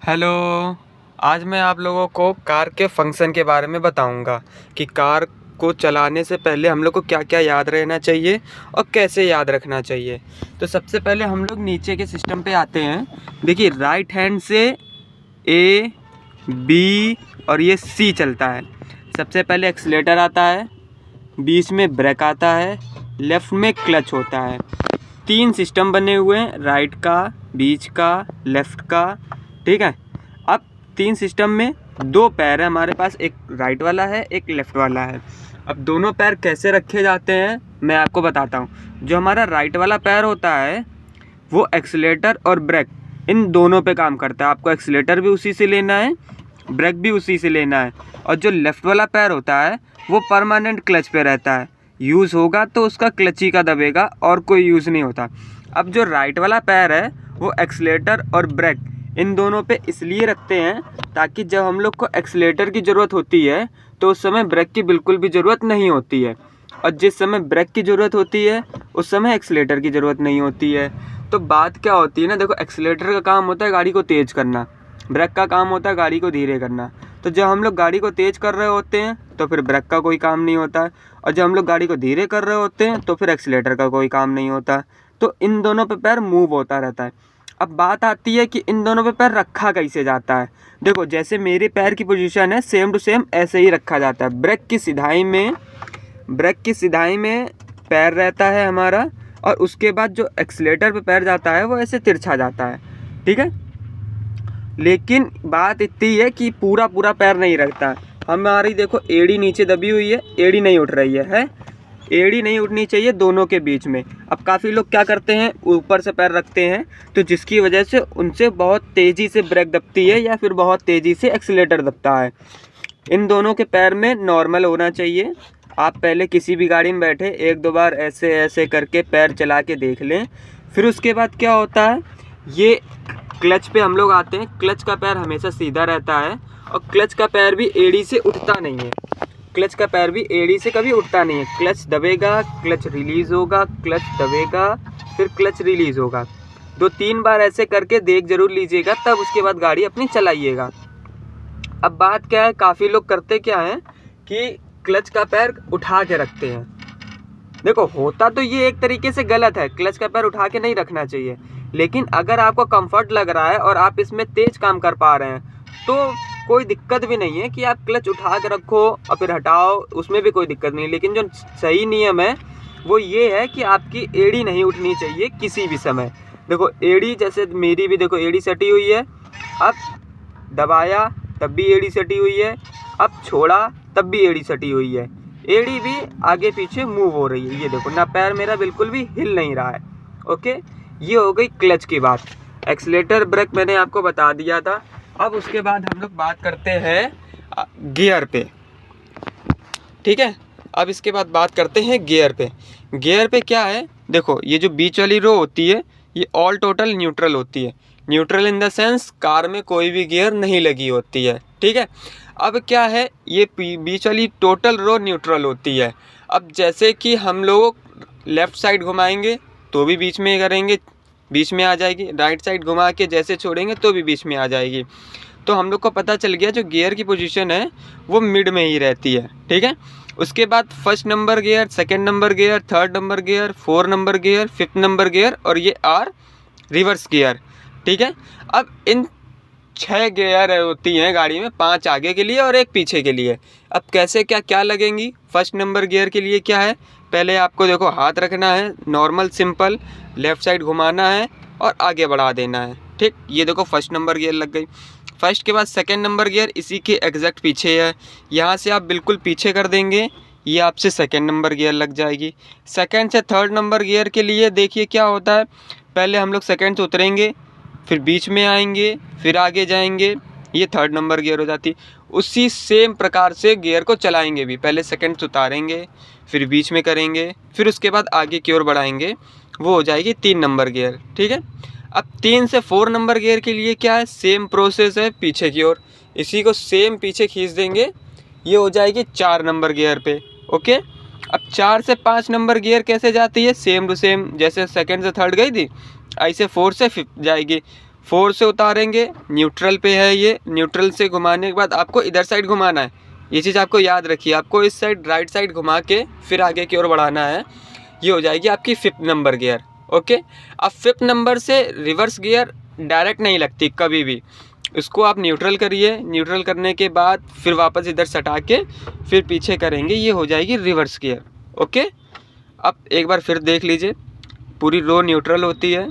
Hello. आज मैं आप लोगों को कार के फंक्शन के बारे में बताऊंगा कि कार को चलाने से पहले हम लोग को क्या क्या याद रहना चाहिए और कैसे याद रखना चाहिए। तो सबसे पहले हम लोग नीचे के सिस्टम पे आते हैं। देखिए, राइट हैंड से ए, बी और ये सी चलता है। सबसे पहले एक्सीलेटर आता है, बीच में ब्रेक आता है, लेफ़्ट में क्लच होता है। 3 सिस्टम बने हुए हैं, राइट का, बीच का, लेफ़्ट का। ठीक है। अब 3 सिस्टम में 2 पैर है हमारे पास, एक राइट वाला है, एक लेफ़्ट वाला है। अब दोनों पैर कैसे रखे जाते हैं मैं आपको बताता हूँ। जो हमारा राइट वाला पैर होता है वो एक्सीलेटर और ब्रेक इन दोनों पे काम करता है। आपको एक्सीलेटर भी उसी से लेना है, ब्रेक भी उसी से लेना है। और जो लेफ़्ट वाला पैर होता है वो परमानेंट क्लच पे रहता है। यूज़ होगा तो उसका क्लच ही का दबेगा और कोई यूज़ नहीं होता। अब जो राइट वाला पैर है वो एक्सीलेटर और ब्रेक इन दोनों पे इसलिए रखते हैं ताकि जब हम लोग को एक्सीलेटर की ज़रूरत होती है तो उस समय ब्रेक की बिल्कुल भी ज़रूरत नहीं होती है, और जिस समय ब्रेक की ज़रूरत होती है उस समय एक्सीलेटर की ज़रूरत नहीं होती है। तो बात क्या होती है ना, देखो, एक्सीलेटर का काम होता है गाड़ी को तेज़ करना, ब्रेक का काम होता है गाड़ी को धीरे करना। तो जब हम लोग गाड़ी को तेज़ कर रहे होते हैं तो फिर ब्रेक का कोई काम नहीं होता है, और जब हम लोग गाड़ी को धीरे कर रहे होते हैं तो फिर एक्सीलेटर का कोई काम नहीं होता। तो इन दोनों पे पैर मूव होता रहता है। अब बात आती है कि इन दोनों पे पैर रखा कैसे जाता है। देखो, जैसे मेरे पैर की पोजीशन है सेम टू सेम ऐसे ही रखा जाता है। ब्रेक की सिधाई में पैर रहता है हमारा, और उसके बाद जो एक्सीलेटर पे पैर जाता है वो ऐसे तिरछा जाता है। ठीक है। लेकिन बात इतनी है कि पूरा पैर नहीं रखता। हमारी देखो एड़ी नीचे दबी हुई है, एड़ी नहीं उठ रही है। एड़ी नहीं उठनी चाहिए दोनों के बीच में। अब काफ़ी लोग क्या करते हैं, ऊपर से पैर रखते हैं, तो जिसकी वजह से उनसे बहुत तेज़ी से ब्रेक दबती है या फिर बहुत तेज़ी से एक्सीलेटर दबता है। इन दोनों के पैर में नॉर्मल होना चाहिए। आप पहले किसी भी गाड़ी में बैठे 1-2 बार ऐसे ऐसे करके पैर चला के देख लें। फिर उसके बाद क्या होता है, ये क्लच पे हम लोग आते हैं। क्लच का पैर हमेशा सीधा रहता है, और क्लच का पैर भी एड़ी से उठता नहीं है। क्लच का पैर भी एड़ी से कभी उठता नहीं है। क्लच दबेगा, क्लच रिलीज़ होगा, क्लच दबेगा, फिर क्लच रिलीज़ होगा। 2-3 बार ऐसे करके देख ज़रूर लीजिएगा, तब उसके बाद गाड़ी अपनी चलाइएगा। अब बात क्या है, काफ़ी लोग करते क्या हैं कि क्लच का पैर उठा के रखते हैं। देखो, होता तो ये एक तरीके से गलत है, क्लच का पैर उठा के नहीं रखना चाहिए। लेकिन अगर आपको कंफर्ट लग रहा है और आप इसमें तेज़ काम कर पा रहे हैं तो कोई दिक्कत भी नहीं है कि आप क्लच उठा के रखो और फिर हटाओ, उसमें भी कोई दिक्कत नहीं। लेकिन जो सही नियम है वो ये है कि आपकी एड़ी नहीं उठनी चाहिए किसी भी समय। देखो, एड़ी जैसे मेरी भी देखो एड़ी सटी हुई है, अब दबाया तब भी एड़ी सटी हुई है, अब छोड़ा तब भी एड़ी सटी हुई है। एड़ी भी आगे पीछे मूव हो रही है। ये देखो ना, पैर मेरा बिल्कुल भी हिल नहीं रहा है। ओके, ये हो गई क्लच की बात। एक्सीलेटर ब्रेक मैंने आपको बता दिया था। अब उसके बाद हम लोग बात करते हैं गियर पे। ठीक है। अब इसके बाद बात करते हैं गियर पे। गियर पे क्या है, देखो, ये जो बीच वाली रो होती है ये ऑल टोटल न्यूट्रल होती है। Neutral in the sense car में कोई भी गियर नहीं लगी होती है। ठीक है। अब क्या है, ये बीच वाली टोटल रो न्यूट्रल होती है। अब जैसे कि हम लोग लेफ़्ट साइड घुमाएंगे तो भी बीच में करेंगे, बीच में आ जाएगी। राइट साइड घुमा के जैसे छोड़ेंगे तो भी बीच में आ जाएगी। तो हम लोग को पता चल गया जो गियर की पोजीशन है वो मिड में ही रहती है। ठीक है। उसके बाद first number gear, second number gear, third number gear, 4 number gear, 5th number gear, और ये आर रिवर्स गियर। ठीक है। अब इन 6 गियर होती हैं गाड़ी में, 5 आगे के लिए और 1 पीछे के लिए। अब कैसे क्या लगेंगी। फर्स्ट नंबर गियर के लिए क्या है, पहले आपको देखो हाथ रखना है नॉर्मल सिंपल, लेफ़्ट साइड घुमाना है और आगे बढ़ा देना है। ठीक, ये देखो फर्स्ट नंबर गियर लग गई। फर्स्ट के बाद सेकंड नंबर गियर इसी के एग्जैक्ट पीछे है, यहाँ से आप बिल्कुल पीछे कर देंगे, ये आपसे सेकंड नंबर गियर लग जाएगी। सेकंड से थर्ड नंबर गियर के लिए देखिए क्या होता है, पहले हम लोग सेकंड से उतरेंगे, फिर बीच में आएंगे, फिर आगे जाएंगे, ये थर्ड नंबर गियर हो जाती। उसी सेम प्रकार से गियर को चलाएंगे भी, पहले सेकंड से उतारेंगे, फिर बीच में करेंगे, फिर उसके बाद आगे की ओर बढ़ाएंगे, वो हो जाएगी 3 नंबर गियर। ठीक है। अब 3 से 4 नंबर गियर के लिए क्या है, सेम प्रोसेस है पीछे की ओर, इसी को सेम पीछे खींच देंगे, ये हो जाएगी 4 नंबर गियर पे। ओके। अब 4 से 5 नंबर गियर कैसे जाती है, सेम टू सेम, जैसे सेकंड से थर्ड गई थी ऐसे 4 से 5th जाएगी। 4 से उतारेंगे, न्यूट्रल पे है ये, न्यूट्रल से घुमाने के बाद आपको इधर साइड घुमाना है। ये चीज़ आपको याद रखिए, आपको इस साइड राइट साइड घुमा के फिर आगे की ओर बढ़ाना है। ये हो जाएगी आपकी 5th नंबर गियर। ओके, अब 5th नंबर से रिवर्स गियर डायरेक्ट नहीं लगती कभी भी, इसको आप न्यूट्रल करिए, न्यूट्रल करने के बाद फिर वापस इधर सटा के फिर पीछे करेंगे, ये हो जाएगी रिवर्स गियर। ओके, अब एक बार फिर देख लीजिए, पूरी रो न्यूट्रल होती है,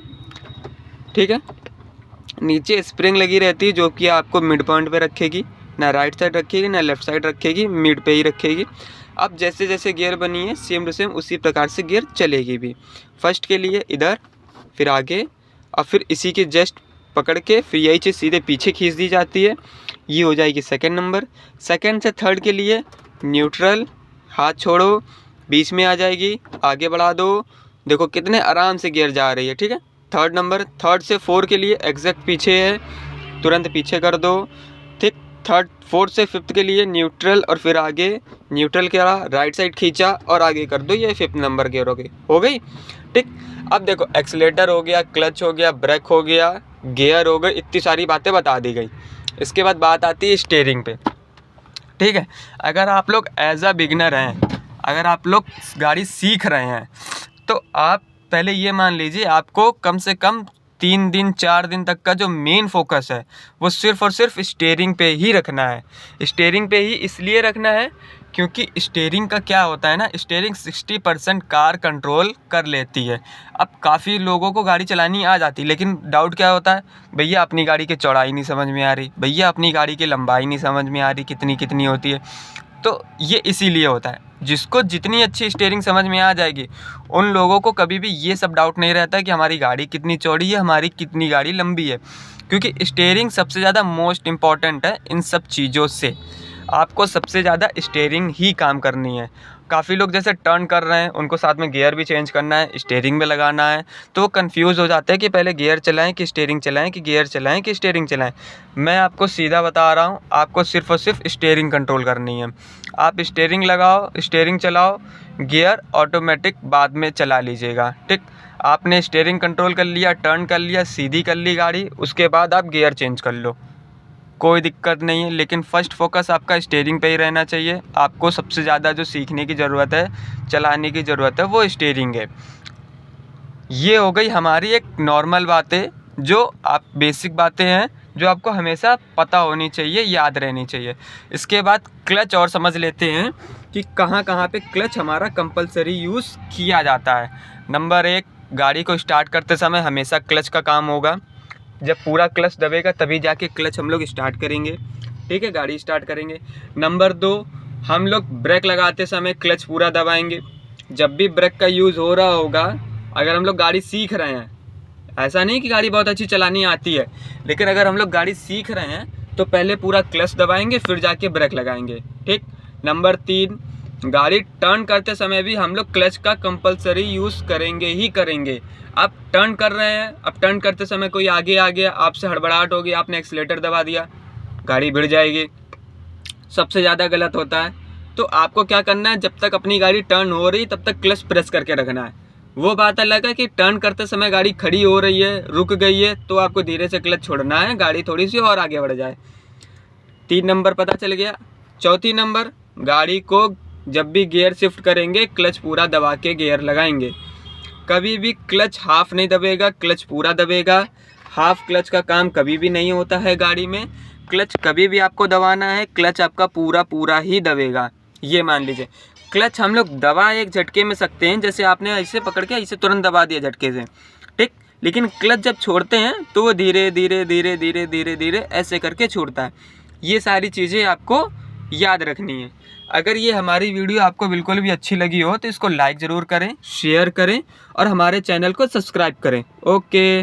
ठीक है। नीचे स्प्रिंग लगी रहती है जो कि आपको मिड पॉइंट पे रखेगी, ना राइट साइड रखेगी ना लेफ़्ट साइड रखेगी, मिड पे ही रखेगी। अब जैसे जैसे गियर बनी है सेम टू सेम उसी प्रकार से गियर चलेगी भी। फर्स्ट के लिए इधर, फिर आगे, और फिर इसी के जस्ट पकड़ के फिर यही चीज़ सीधे पीछे खींच दी जाती है। ये हो जाएगी 2nd नंबर। 2nd से 3rd के लिए न्यूट्रल, हाथ छोड़ो, बीच में आ जाएगी, आगे बढ़ा दो, देखो कितने आराम से गियर जा रही है, ठीक है। 3rd number. 3rd से 4 के लिए एग्जैक्ट पीछे है, तुरंत पीछे कर दो, ठीक। 4th से 5th के लिए न्यूट्रल और फिर आगे, न्यूट्रल करा, राइट साइड खींचा और आगे कर दो, ये 5th नंबर गियर हो गई, ठीक। अब देखो एक्सीलेटर हो गया, क्लच हो गया, ब्रेक हो गया, गियर हो गए, इतनी सारी बातें बता दी गई। इसके बाद बात आती है स्टीयरिंग पे, ठीक है। अगर आप लोग एज अ बिगिनर हैं, अगर आप लोग गाड़ी सीख रहे हैं, तो आप पहले ये मान लीजिए आपको कम से कम 3 दिन 4 दिन तक का जो मेन फोकस है वो सिर्फ़ और सिर्फ स्टीयरिंग पे ही रखना है। स्टीयरिंग पे ही इसलिए रखना है क्योंकि स्टीयरिंग का क्या होता है ना, स्टीयरिंग 60% कार कंट्रोल कर लेती है। अब काफ़ी लोगों को गाड़ी चलानी आ जाती है, लेकिन डाउट क्या होता है, भैया अपनी गाड़ी की चौड़ाई नहीं समझ में आ रही, भैया अपनी गाड़ी की लंबाई नहीं समझ में आ रही, कितनी कितनी होती है। तो ये इसीलिए होता है। जिसको जितनी अच्छी स्टीयरिंग समझ में आ जाएगी उन लोगों को कभी भी ये सब डाउट नहीं रहता कि हमारी गाड़ी कितनी चौड़ी है, हमारी कितनी गाड़ी लंबी है, क्योंकि स्टीयरिंग सबसे ज़्यादा मोस्ट इम्पॉर्टेंट है इन सब चीज़ों से। आपको सबसे ज़्यादा स्टीयरिंग ही काम करनी है। काफ़ी लोग जैसे टर्न कर रहे हैं, उनको साथ में गियर भी चेंज करना है, स्टीयरिंग में लगाना है, तो वो कन्फ्यूज़ हो जाते हैं कि पहले गियर चलाएं कि स्टीयरिंग चलाएं, कि गियर चलाएं कि स्टीयरिंग चलाएं। मैं आपको सीधा बता रहा हूँ, आपको सिर्फ़ और सिर्फ स्टीयरिंग कंट्रोल करनी है। आप स्टीयरिंग लगाओ, स्टीयरिंग चलाओ, गियर ऑटोमेटिक बाद में चला लीजिएगा, ठीक। आपने स्टीयरिंग कंट्रोल कर लिया, टर्न कर लिया, सीधी कर ली गाड़ी, उसके बाद आप गियर चेंज कर लो, कोई दिक्कत नहीं है। लेकिन फ़र्स्ट फोकस आपका स्टीयरिंग पे ही रहना चाहिए। आपको सबसे ज़्यादा जो सीखने की ज़रूरत है, चलाने की ज़रूरत है, वो स्टीयरिंग है। ये हो गई हमारी एक नॉर्मल बातें, जो आप बेसिक बातें हैं जो आपको हमेशा पता होनी चाहिए, याद रहनी चाहिए। इसके बाद क्लच और समझ लेते हैं कि कहाँ कहाँ पे क्लच हमारा कंपलसरी यूज़ किया जाता है। नंबर 1, गाड़ी को स्टार्ट करते समय हमेशा क्लच का काम होगा। जब पूरा क्लच दबेगा तभी जाके क्लच हम लोग स्टार्ट करेंगे, ठीक है, गाड़ी स्टार्ट करेंगे। नंबर 2, हम लोग ब्रेक लगाते समय क्लच पूरा दबाएंगे। जब भी ब्रेक का यूज़ हो रहा होगा, अगर हम लोग गाड़ी सीख रहे हैं, ऐसा नहीं कि गाड़ी बहुत अच्छी चलानी आती है, लेकिन अगर हम लोग गाड़ी सीख रहे हैं तो पहले पूरा क्लच दबाएंगे फिर जाके ब्रेक लगाएंगे, ठीक। नंबर 3, गाड़ी टर्न करते समय भी हम लोग क्लच का कंपलसरी यूज़ करेंगे ही करेंगे। आप टर्न कर रहे हैं, अब टर्न करते समय कोई आगे आ गया, आपसे हड़बड़ाहट हो गई, आपने एक्सीलेटर दबा दिया, गाड़ी भिड़ जाएगी, सबसे ज़्यादा गलत होता है। तो आपको क्या करना है, जब तक अपनी गाड़ी टर्न हो रही तब तक क्लच प्रेस करके रखना है। वो बात अलग है कि टर्न करते समय गाड़ी खड़ी हो रही है, रुक गई है, तो आपको धीरे से क्लच छोड़ना है, गाड़ी थोड़ी सी और आगे बढ़ जाए। 3 नंबर पता चल गया। 4 नंबर, गाड़ी को जब भी गियर शिफ्ट करेंगे क्लच पूरा दबा के गियर लगाएंगे। कभी भी क्लच हाफ नहीं दबेगा, क्लच पूरा दबेगा। हाफ क्लच का काम कभी भी नहीं होता है गाड़ी में। क्लच कभी भी आपको दबाना है, क्लच आपका पूरा पूरा ही दबेगा, ये मान लीजिए। क्लच हम लोग दबा एक झटके में सकते हैं, जैसे आपने ऐसे पकड़ के ऐसे तुरंत दबा दिया झटके से, ठीक। लेकिन क्लच जब छोड़ते हैं तो वो धीरे धीरे धीरे धीरे धीरे धीरे ऐसे करके छोड़ता है। ये सारी चीज़ें आपको याद रखनी है। अगर ये हमारी वीडियो आपको बिल्कुल भी अच्छी लगी हो तो इसको लाइक ज़रूर करें, शेयर करें और हमारे चैनल को सब्सक्राइब करें। ओके।